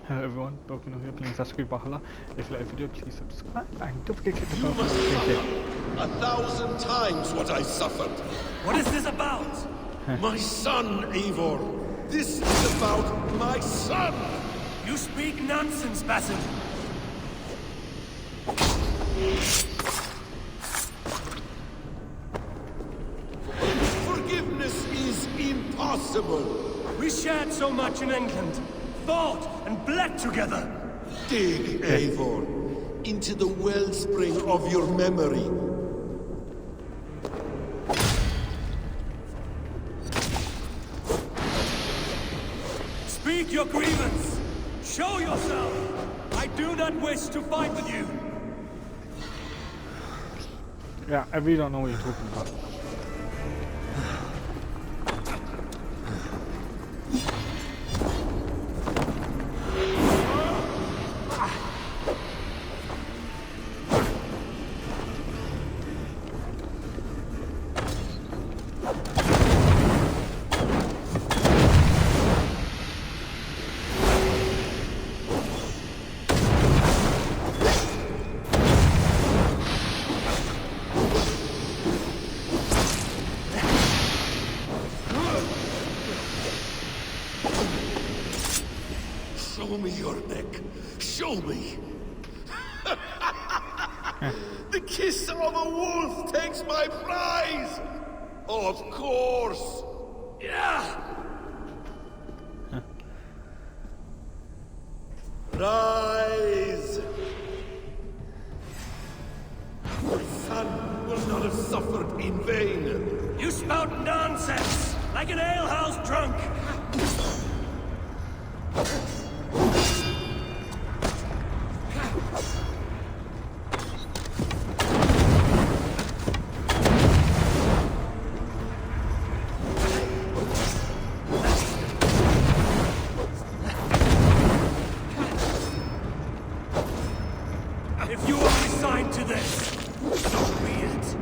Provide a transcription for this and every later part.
Hello everyone, welcome here playing Assassin's Creed Valhalla. If you like the video, please subscribe and don't forget to hit the bell notification. 1,000 times what I suffered. What is this about? My son, Eivor. This is about my son. You speak nonsense, Basim. Forgiveness is impossible. We shared so much in England, fought and bled together. Dig, Eivor, into the wellspring of your memory. Speak your grievance. Show yourself. I do not wish to fight with you. Yeah, I really don't know what you're talking about. Show me your neck. Show me. The kiss of a wolf takes my prize. Of course. Yeah. Rise. My son will not have suffered in vain. You spout nonsense, like an alehouse drunk. If you are resigned to this, so be it.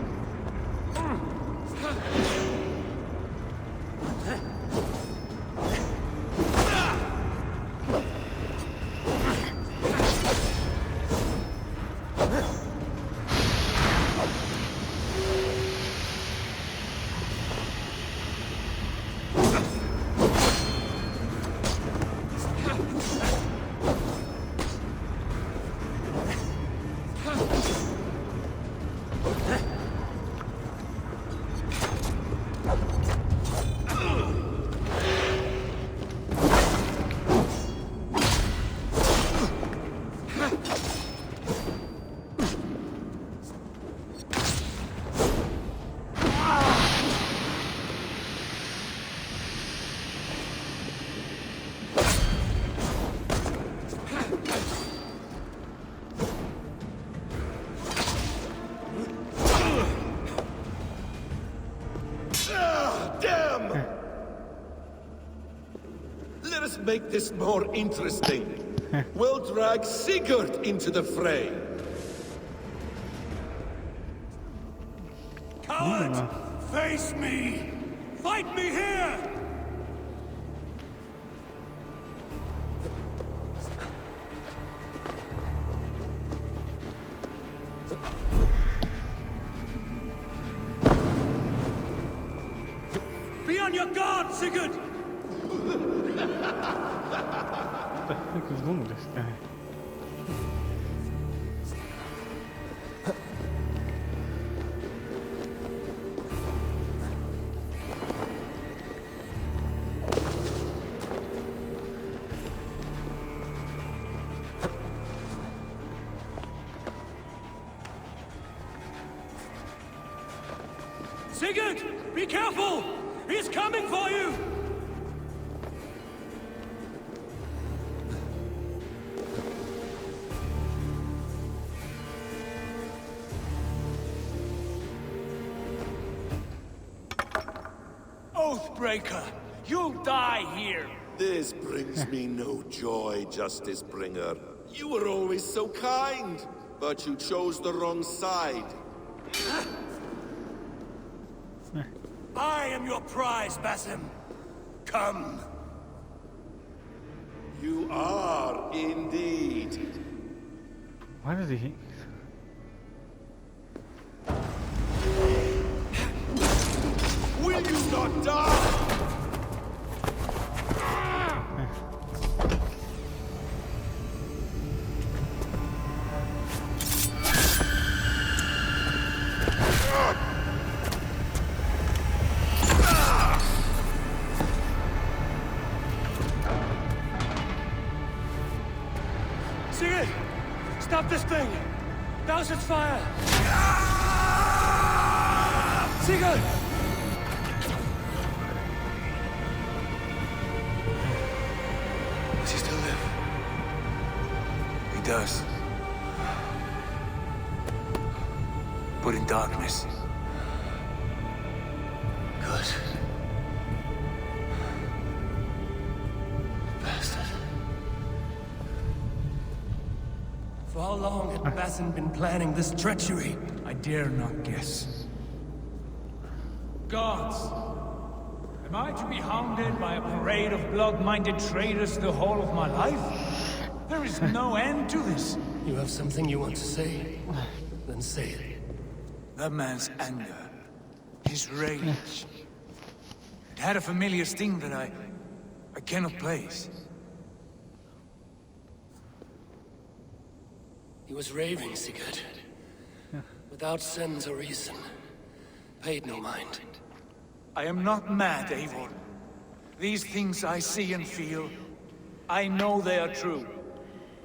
Damn! Let us make this more interesting. We'll drag Sigurd into the fray. Coward! Face me! Fight me here! Be on your guard, Sigurd! What the heck is wrong with this guy? Sigurd! Be careful! He's coming for you! Oathbreaker! You'll die here! This brings me no joy, Justice Bringer. You were always so kind, but you chose the wrong side. I am your prize, Basim. Come. You are Why does he? Will you not die? Sigurd! Stop this thing! Douse its fire! Sigurd! Does he still live? He does. But in darkness. Good. Bastard. For how long had Bassin been planning this treachery? I dare not guess. Gods! Am I to be hounded by a parade of blood-minded traitors the whole of my life? There is no end to this. You have something you want to say? Then say it. That man's anger, his rage, it had a familiar sting that I cannot place. He was raving, Sigurd. Without sense or reason. Paid no mind. I am not mad, Eivor. These things I see and feel, I know they are true.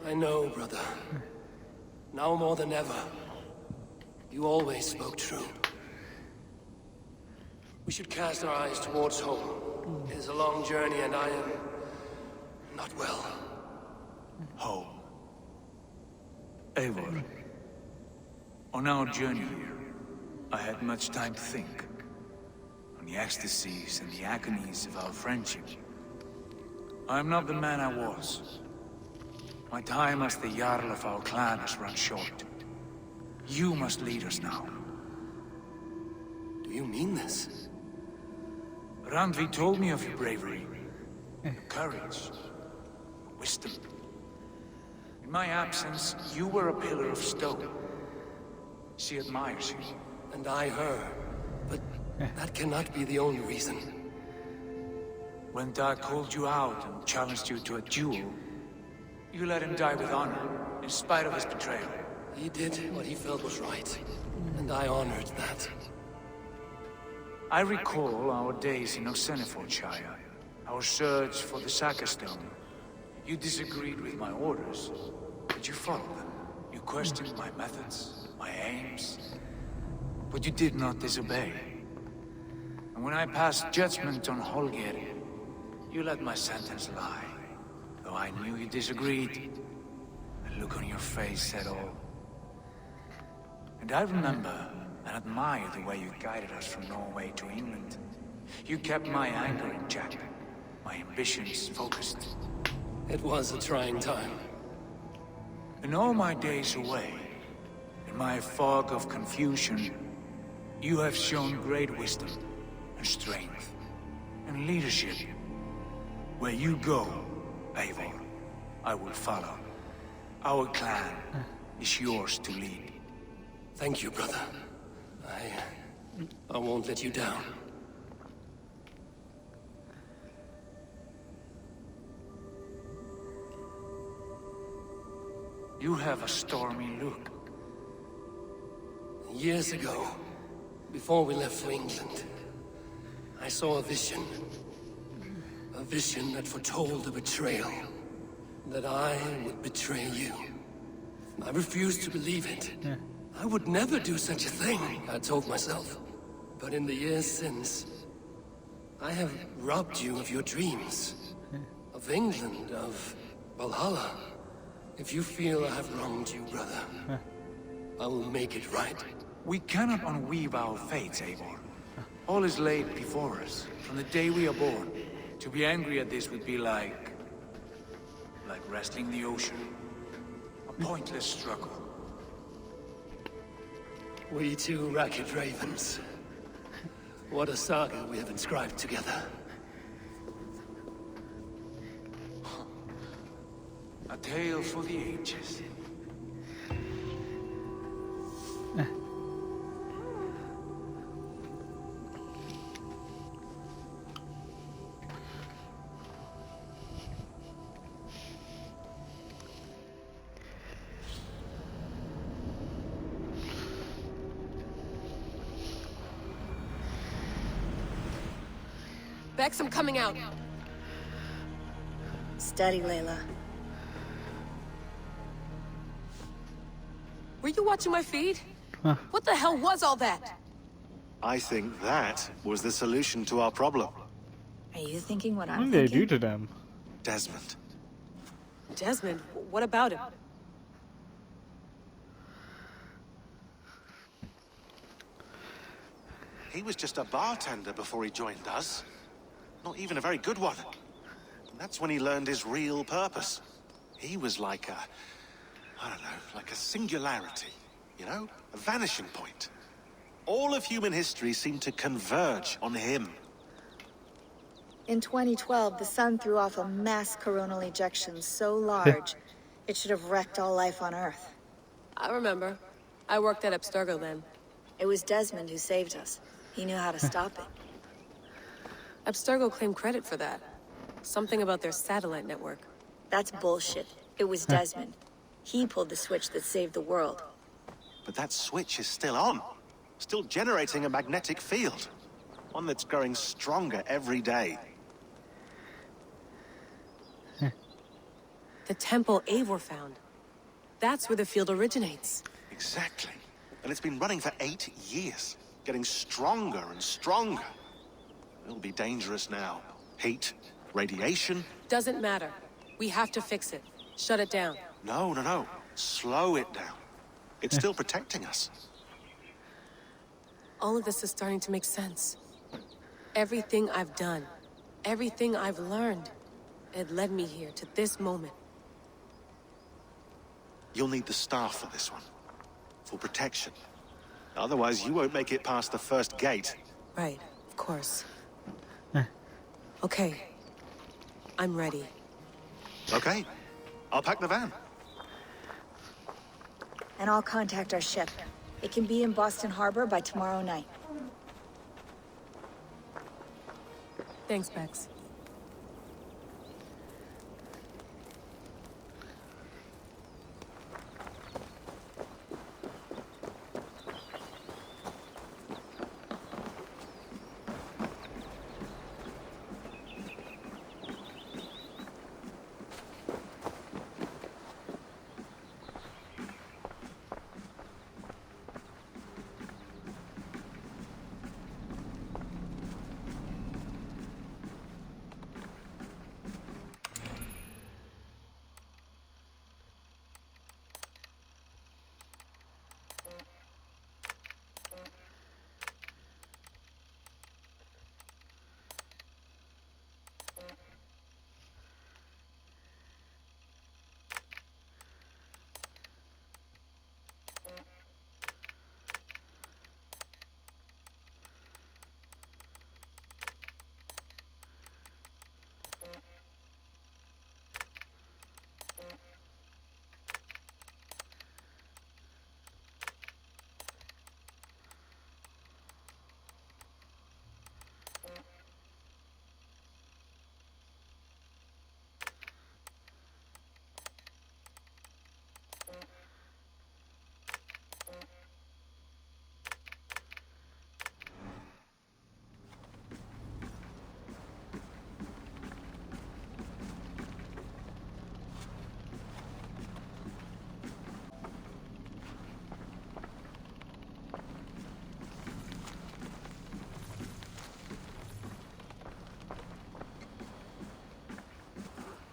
I know, brother. Now more than ever. You always spoke true. We should cast our eyes towards home. It is a long journey and I am... not well. Home. Eivor. On our journey here, I had much time to think. On the ecstasies and the agonies of our friendship. I am not the man I was. My time as the Jarl of our clan has run short. You must lead us now. Do you mean this? Randvi told me of your bravery, your courage, your wisdom. In my absence, you were a pillar of stone. She admires you. And I her. But that cannot be the only reason. When Dag called you out and challenged you to a duel, you let him die with honor, in spite of his betrayal. He did what he felt was right. And I honored that. I recall our days in Oxenifordshire, our search for the Saka Stone. You disagreed with my orders, but you followed them. You questioned my methods, my aims, but you did not disobey. And when I passed judgment on Holger, you let my sentence lie. Though I knew you disagreed, the look on your face said all. And I remember and admire the way you guided us from Norway to England. You kept my anger in check, my ambitions focused. It was a trying time. In all my days away, in my fog of confusion, you have shown great wisdom and strength and leadership. Where you go, Eivor, I will follow. Our clan is yours to lead. Thank you, brother. I won't let you down. You have a stormy look. Years ago, before we left for England, I saw a vision. A vision that foretold a betrayal. That I would betray you. I refused to believe it. I would never do such a thing, I told myself. But in the years since, I have robbed you of your dreams. Of England, of Valhalla. If you feel I have wronged you, brother, I will make it right. We cannot unweave our fates, Eivor. All is laid before us, from the day we are born. To be angry at this would be like wrestling the ocean. A pointless struggle. We two ragged ravens. What a saga we have inscribed together. A tale for the ages. Bex, I'm coming out. Steady, Layla. Were you watching my feed? What the hell was all that? I think that was the solution to our problem. Are you thinking what What I'm did they do thinking? to them? Desmond. Desmond, what about him? He was just a bartender before he joined us. Not even a very good one. And that's when he learned his real purpose. He was like a... I don't know, like a singularity. You know? A vanishing point. All of human history seemed to converge on him. In 2012, the sun threw off a mass coronal ejection so large, it should have wrecked all life on Earth. I remember. I worked at Abstergo then. It was Desmond who saved us. He knew how to stop it. Abstergo claimed credit for that. Something about their satellite network. That's bullshit. It was Desmond. He pulled the switch that saved the world. But that switch is still on. Still generating a magnetic field. One that's growing stronger every day. The temple Eivor found. That's where the field originates. Exactly. And it's been running for 8 years. Getting stronger and stronger. It'll be dangerous now. Heat, radiation. Doesn't matter. We have to fix it. Shut it down. No. Slow it down. It's still protecting us. All of this is starting to make sense. Everything I've done, everything I've learned, it led me here to this moment. You'll need the staff for this one. For protection. Otherwise, you won't make it past the first gate. Right, of course. Okay. I'm ready. Okay. I'll pack the van. And I'll contact our ship. It can be in Boston Harbor by tomorrow night. Thanks, Bex.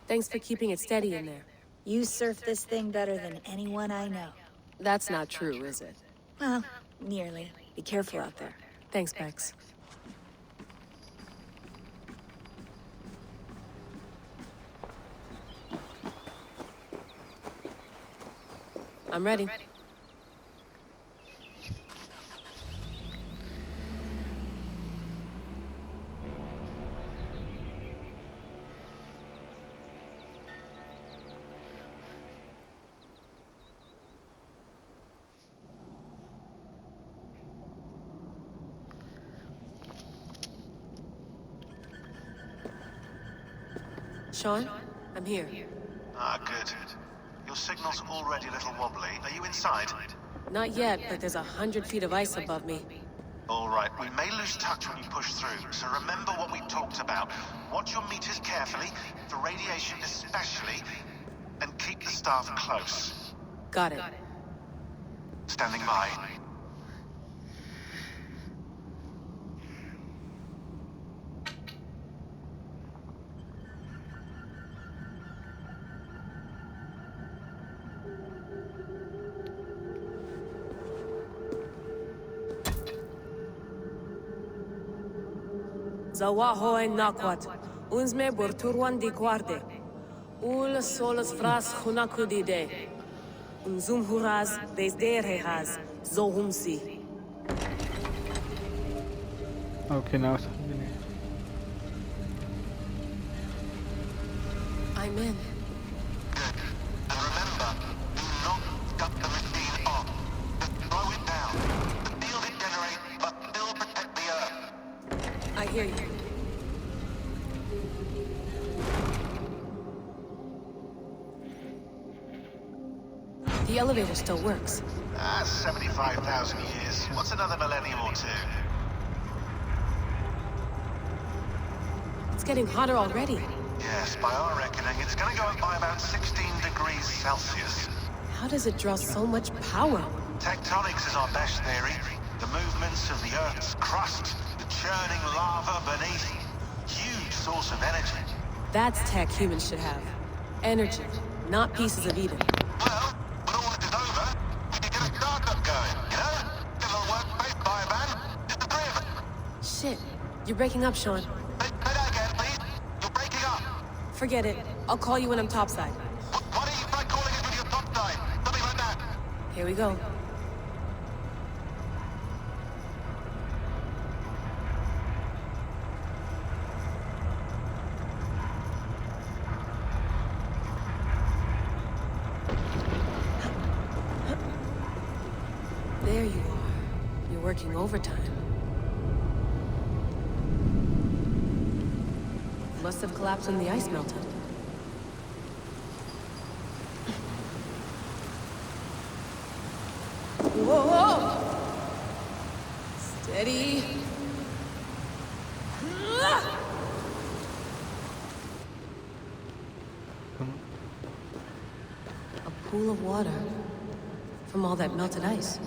Thanks for keeping it steady in there. You surf this thing better than anyone I know. That's not true, is it? Well, nearly. Be careful out there. Thanks, Bex. I'm ready. Sean, I'm here. Ah, good. Your signal's already a little wobbly. Are you inside? Not yet, but there's 100 feet of ice above me. All right, we may lose touch when you push through, so remember what we talked about. Watch your meters carefully, for radiation especially, and keep the staff close. Got it. Standing by. Zawaho en nakwat. Unsme borturwan di guarde. Ul solas vras hunakudide. Unzum huraz desderehaz. Zohumsi. Okay, now it's I'm in. Good. And remember, do not cut the machine off. Just slow it down. The field it generates, but still protect the Earth. I hear you. The elevator still works. That's 75,000 years. What's another millennium or two? It's getting hotter already. Yes, by our reckoning, it's gonna go up by about 16 degrees Celsius. How does it draw so much power? Tectonics is our best theory. The movements of the Earth's crust, the churning lava beneath. Huge source of energy. That's tech humans should have. Energy, not pieces of Eden. Well, when all this is over, we can get a startup going, you know? Get a little workspace, buy a van, just the three of us. Shit, you're breaking up, Sean. Say that again, please. You're breaking up. Forget it. I'll call you when I'm topside. Why don't you try calling us with your top side? Something like that. Here we go. There you are. You're working overtime. Must have collapsed when the ice melted. Whoa! Steady. A pool of water from all that melted ice.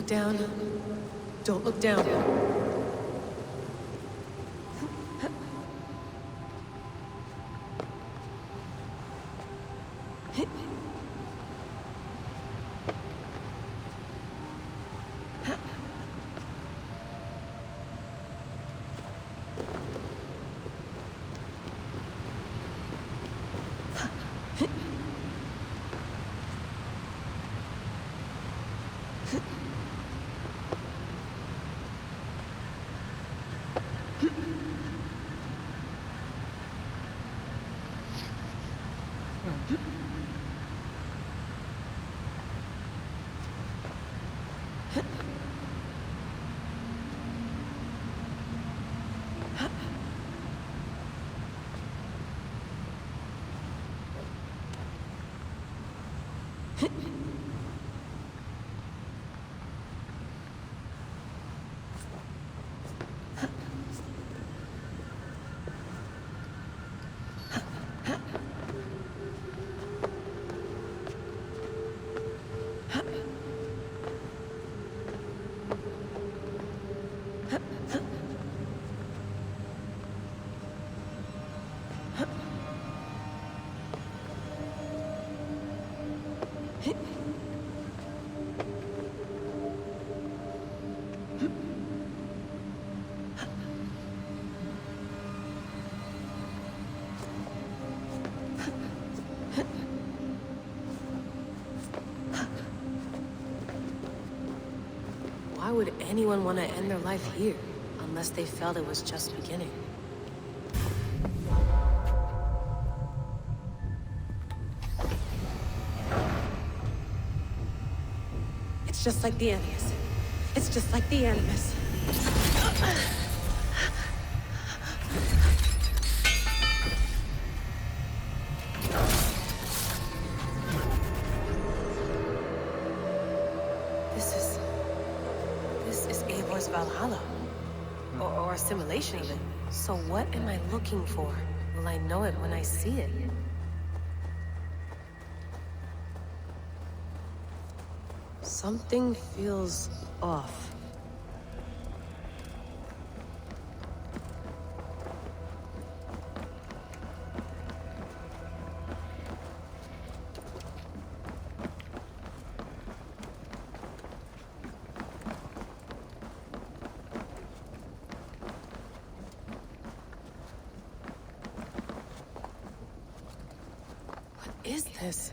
Down. Don't look down. Why would anyone want to end their life here, unless they felt it was just beginning? It's just like the Animus. It's just like the Animus. This is Eivor's Valhalla. Or a simulation of it. So what am I looking for? Will I know it when I see it? Something feels off. What is this?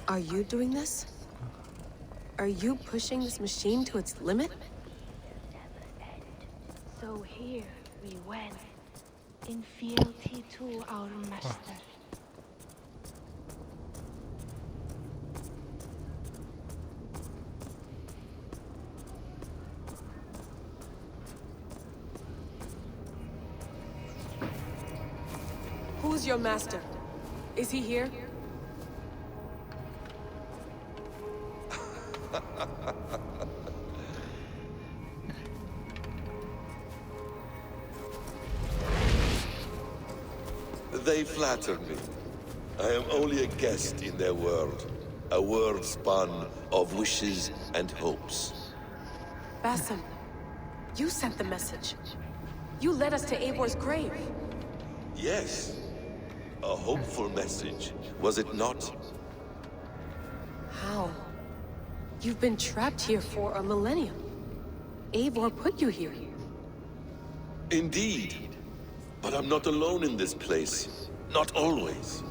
Are you doing this? Are you pushing this machine to its limit? So here we went, in fealty to our master. Who's your master? Is he here? They flatter me. I am only a guest in their world. A world spun of wishes and hopes. Basim, you sent the message. You led us to Eivor's grave. Yes. A hopeful message, was it not? How? You've been trapped here for a millennium. Eivor put you here. Indeed. But I'm not alone in this place. Not always.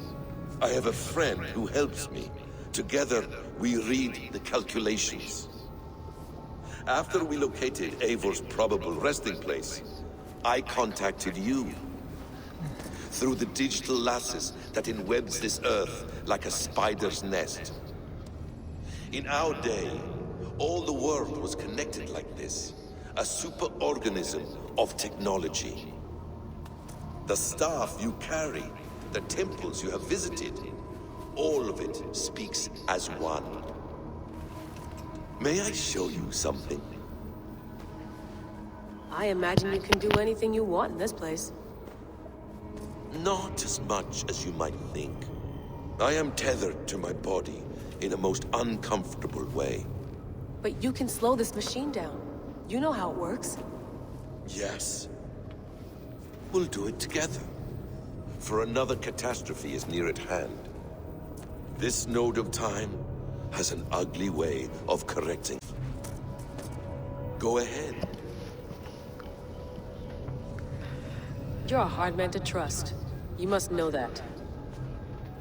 I have a friend who helps me. Together, we read the calculations. After we located Eivor's probable resting place, I contacted you. Through the digital lasses that enwebs this earth like a spider's nest. In our day, all the world was connected like this. A superorganism of technology. The staff you carry, the temples you have visited, all of it speaks as one. May I show you something? I imagine you can do anything you want in this place. Not as much as you might think. I am tethered to my body in a most uncomfortable way. But you can slow this machine down. You know how it works. Yes. We'll do it together. For another catastrophe is near at hand. This node of time has an ugly way of correcting. Go ahead. You're a hard man to trust. You must know that.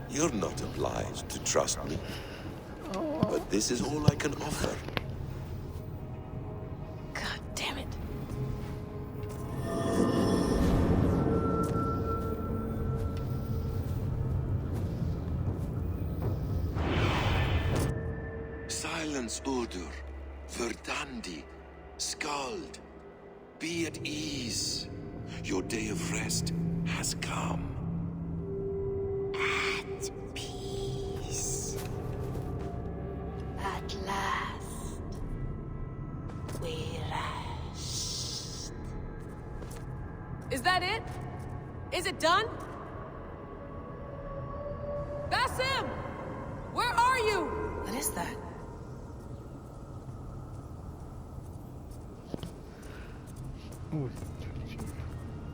You're not obliged to trust me. But this is all I can offer. God damn it. Silence, Udur. Verdandi. Skald. Be at ease. Your day of rest has come. At peace. At last. We rest. Is that it? Is it done? Basim! Where are you? What is that?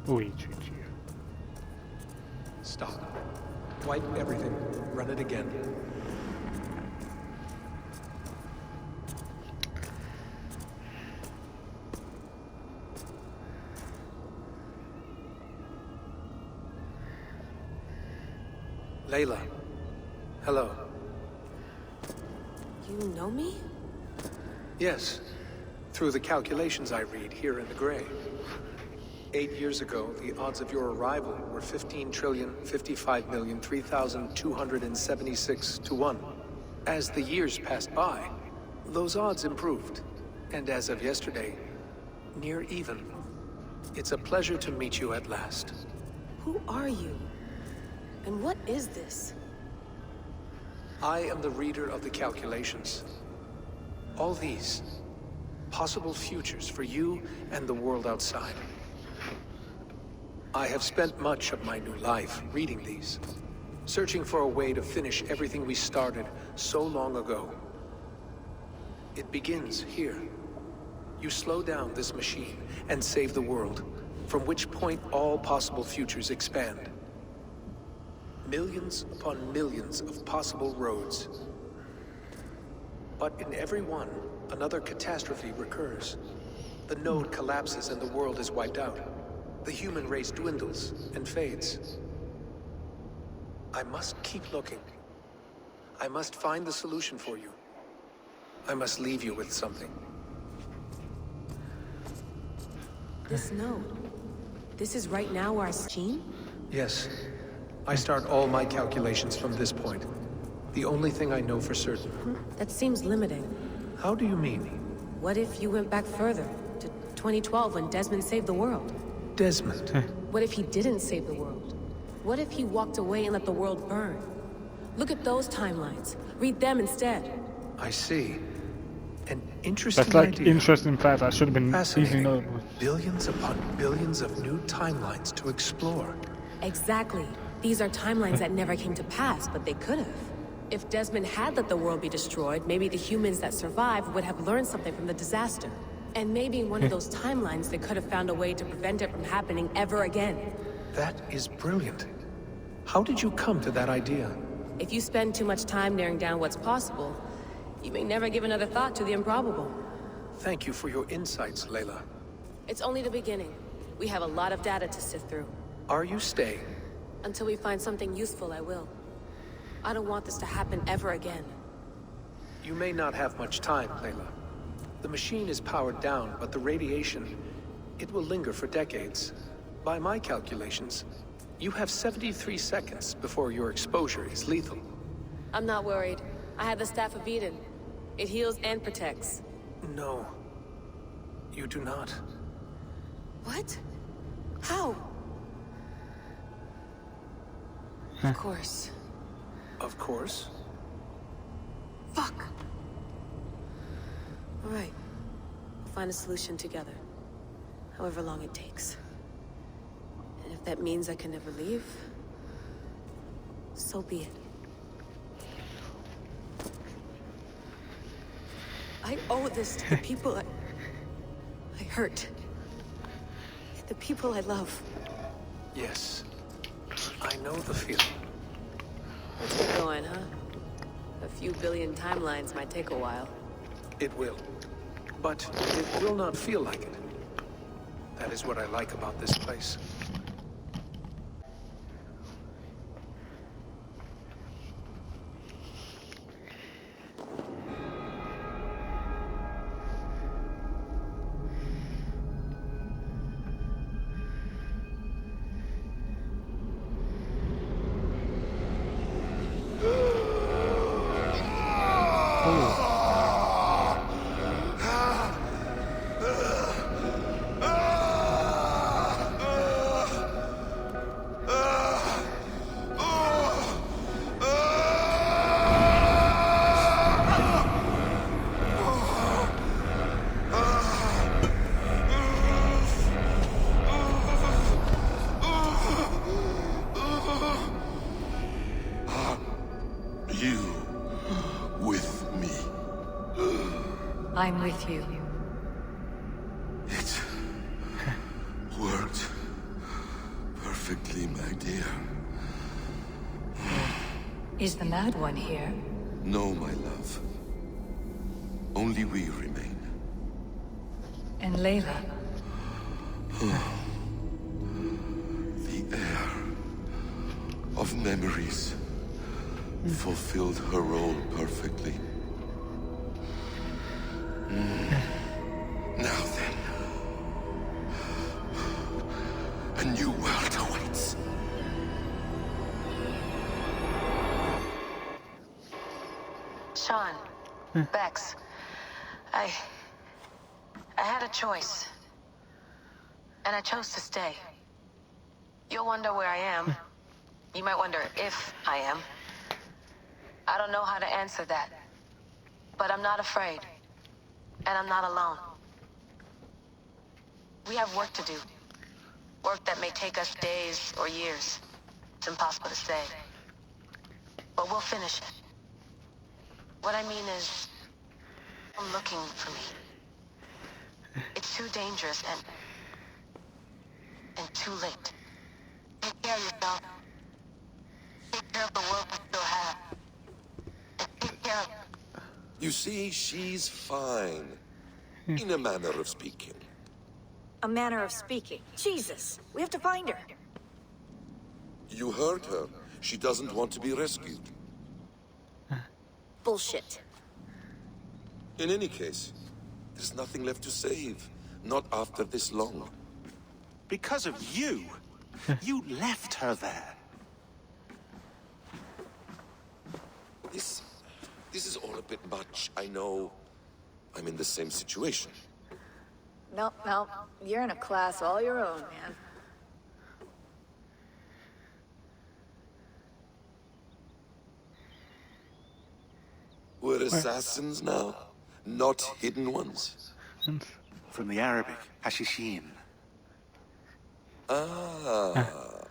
Ui, GG. Stop. Wipe everything. Run it again. Layla. Hello. You know me? Yes. Through the calculations I read here in the gray. 8 years ago, the odds of your arrival were 15,055,003,276 to 1. As the years passed by, those odds improved. And as of yesterday, near even. It's a pleasure to meet you at last. Who are you? And what is this? I am the reader of the calculations. All these, possible futures for you and the world outside. I have spent much of my new life reading these, searching for a way to finish everything we started so long ago. It begins here. You slow down this machine and save the world, from which point all possible futures expand. Millions upon millions of possible roads. But in every one, another catastrophe recurs. The node collapses and the world is wiped out. The human race dwindles and fades. I must keep looking. I must find the solution for you. I must leave you with something. This node. This is right now our machine? Yes. I start all my calculations from this point. The only thing I know for certain. That seems limiting. How do you mean? What if you went back further, to 2012 when Desmond saved the world? Desmond? What if he didn't save the world? What if he walked away and let the world burn? Look at those timelines. Read them instead. I see. An interesting That's like idea. interesting fact. I should have been easily Fascinating. notable. Billions upon billions of new timelines to explore. Exactly. These are timelines that never came to pass, but they could have. If Desmond had let the world be destroyed, maybe the humans that survived would have learned something from the disaster. And maybe in one of those timelines, they could have found a way to prevent it from happening ever again. That is brilliant. How did you come to that idea? If you spend too much time narrowing down what's possible, you may never give another thought to the improbable. Thank you for your insights, Layla. It's only the beginning. We have a lot of data to sift through. Are you staying? Until we find something useful, I will. I don't want this to happen ever again. You may not have much time, Layla. The machine is powered down, but the radiation, it will linger for decades. By my calculations, you have 73 seconds before your exposure is lethal. I'm not worried. I have the Staff of Eden. It heals and protects. No. You do not. What? How? Of course. Of course. Fuck! Alright. We'll find a solution together. However long it takes. And if that means I can never leave, so be it. I owe this to the people I hurt. The people I love. Yes. I know the feeling. Let's get going, huh? A few billion timelines might take a while. It will. But it will not feel like it. That is what I like about this place. I'm with you. It worked perfectly, my dear. Is the Mad One here? No, my love. Only we remain. And Layla? The air of memories fulfilled her role perfectly. Now then, a new world awaits. Sean, Bex, I had a choice. And I chose to stay. You'll wonder where I am. You might wonder if I am. I don't know how to answer that. But I'm not afraid. And I'm not alone. We have work to do. Work that may take us days or years. It's impossible to say. But we'll finish it. What I mean is, I'm looking for me. It's too dangerous and too late. Take care of yourself. Take care of the world we still have. And take care of... You see, she's fine. In a manner of speaking. A manner of speaking. Jesus, we have to find her. You heard her. She doesn't want to be rescued. Bullshit. In any case, there's nothing left to save. Not after this long. Because of you. You left her there. This is all a bit much. I know. I'm in the same situation. Nope. You're in a class all your own, man. We're assassins now, not hidden ones. From the Arabic, Hashishin. Ah.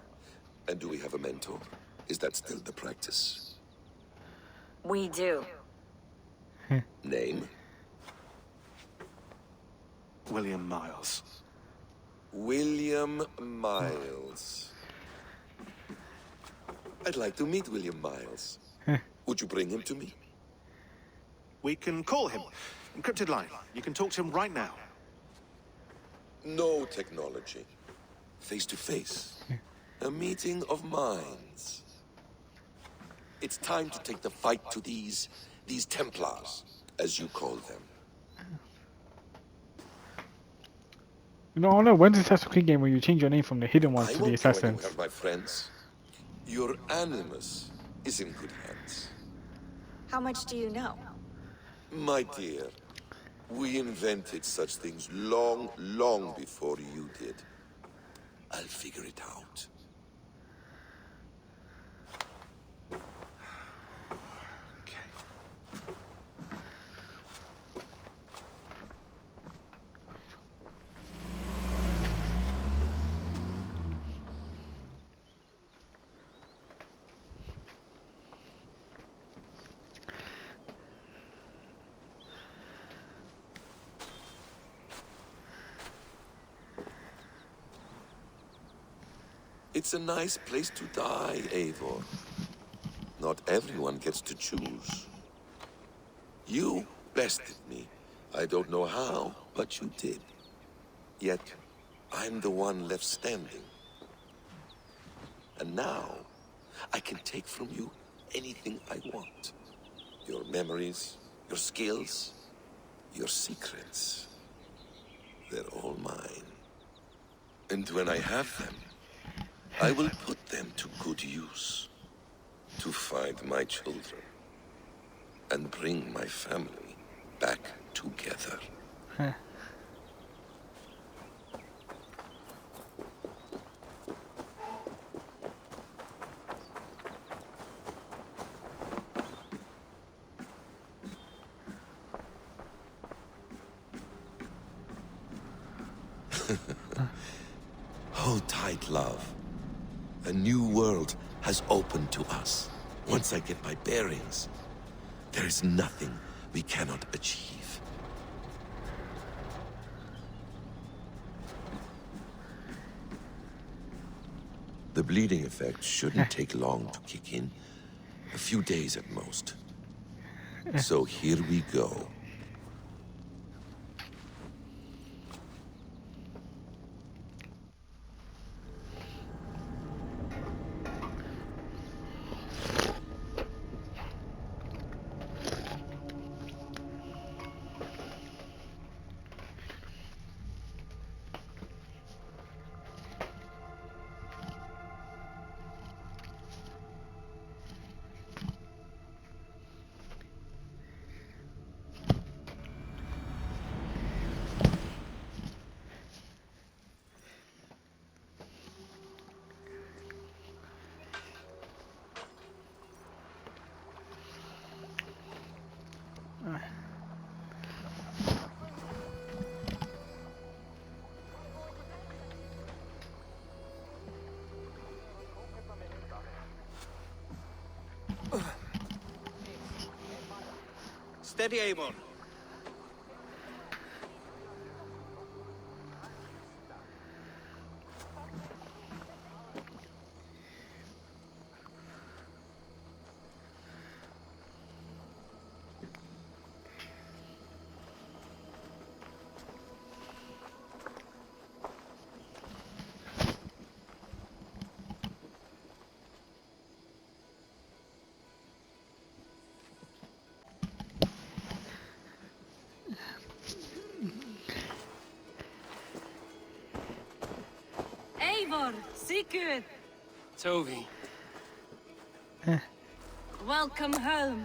And do we have a mentor? Is that still the practice? We do. Name? William Miles. William Miles. I'd like to meet William Miles. Would you bring him to me? We can call him. Encrypted line. You can talk to him right now. No technology. Face to face. A meeting of minds. It's time to take the fight to these Templars, as you call them. You know, I know when's the Assassin's Creed game where you change your name from the hidden ones to the I won't go assassins? anywhere, my friends. Your animus is in good hands. How much do you know? My dear, we invented such things long before you did. I'll figure it out. It's a nice place to die, Eivor. Not everyone gets to choose. You bested me. I don't know how, but you did. Yet, I'm the one left standing. And now, I can take from you anything I want. Your memories, your skills, your secrets. They're all mine. And when I have them, I will put them to good use. To find my children. And bring my family back together. Hold tight, love. A new world has opened to us. Once I get my bearings, there is nothing we cannot achieve. The bleeding effect shouldn't take long to kick in. A few days at most. So here we go. Steady, Eivor. Eivor, Sigurd, Tovi. welcome home.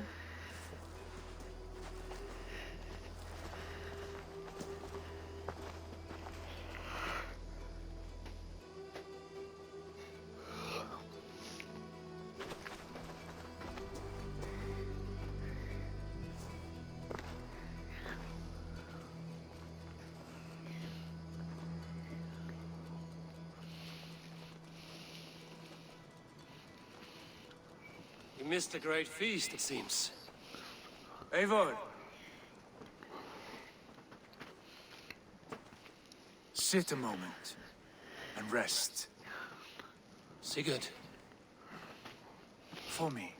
You missed a great feast, it seems. Eivor! Sit a moment and rest. Sigurd. For me.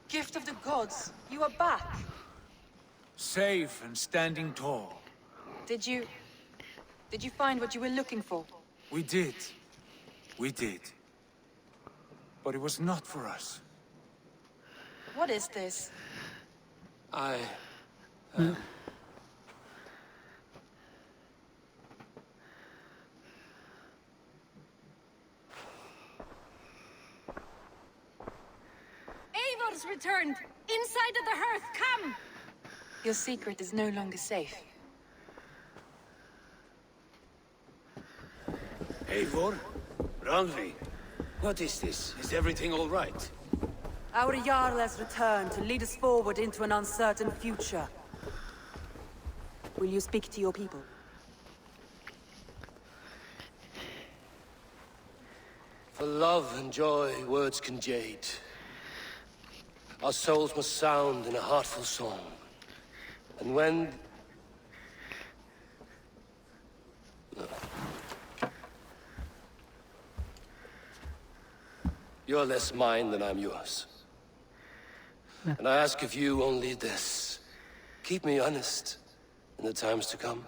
Gift of the gods, you are back. Safe and standing tall. Did you find what you were looking for? We did. We did. But it was not for us. What is this? Eivor's returned! Inside of the hearth, come! Your secret is no longer safe. Eivor? Randvi? What is this? Is everything all right? Our Jarl has returned to lead us forward into an uncertain future. Will you speak to your people? For love and joy, words can jade. Our souls must sound in a heartful song. And when... You're less mine than I'm yours. And I ask of you only this. Keep me honest in the times to come.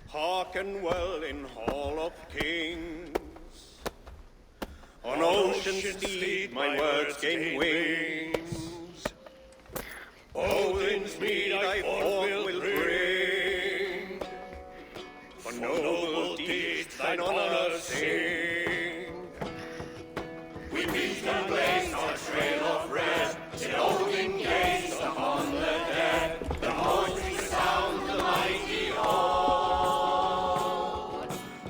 Hearken well in Hall of Kings. On ocean steed my words gain wings. Odin's mead I forth will bring. For noble deeds thine honor sing. We beat and blaze our trail of red, till Odin gazed upon the dead. The voice resound the mighty hall.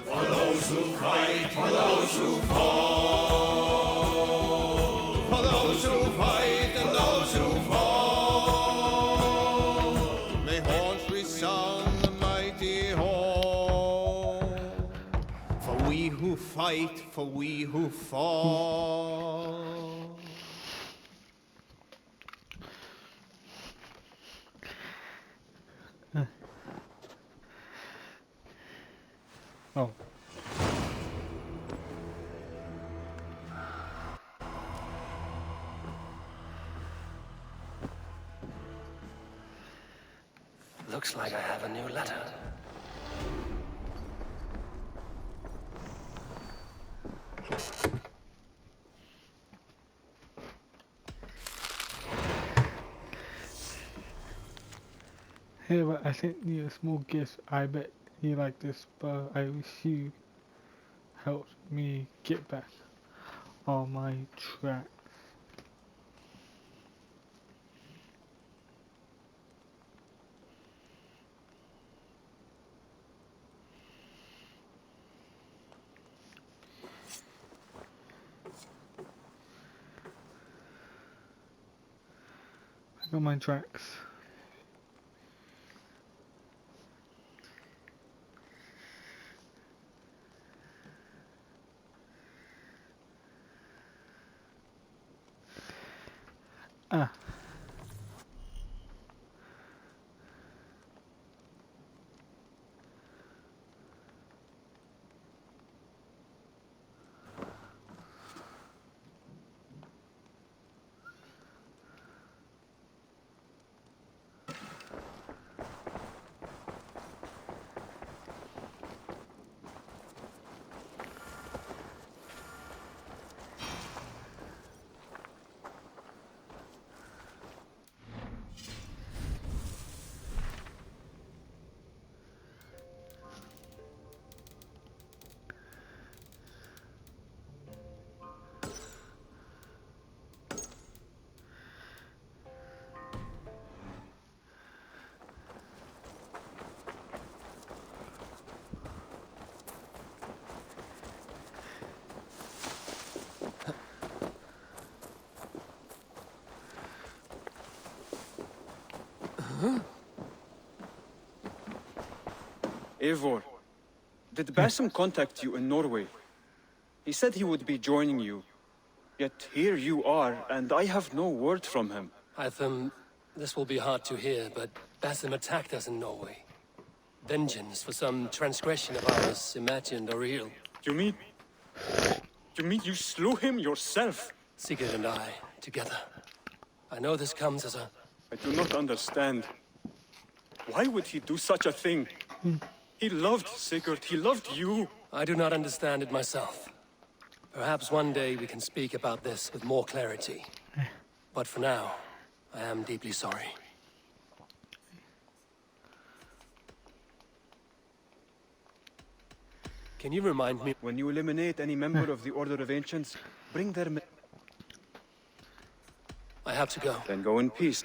For those who fight, for those who fall. fight for we who fall. Oh. Looks like I have a new letter. Hey, but I sent you a small gift. I bet you like this, but I wish you helped me get back on my track. Back on my tracks. Ah. Eivor, did Basim contact you in Norway? He said he would be joining you. Yet here you are, and I have no word from him. This will be hard to hear, but Basim attacked us in Norway. Vengeance for some transgression of ours, imagined or real. You mean you slew him yourself? Sigurd and I, together. I know this comes as a... I do not understand. Why would he do such a thing? He loved Sigurd, he loved you. I do not understand it myself. Perhaps one day we can speak about this with more clarity. But for now, I am deeply sorry. Can you remind me... When you eliminate any member of the Order of Ancients, bring their... I have to go. Then go in peace.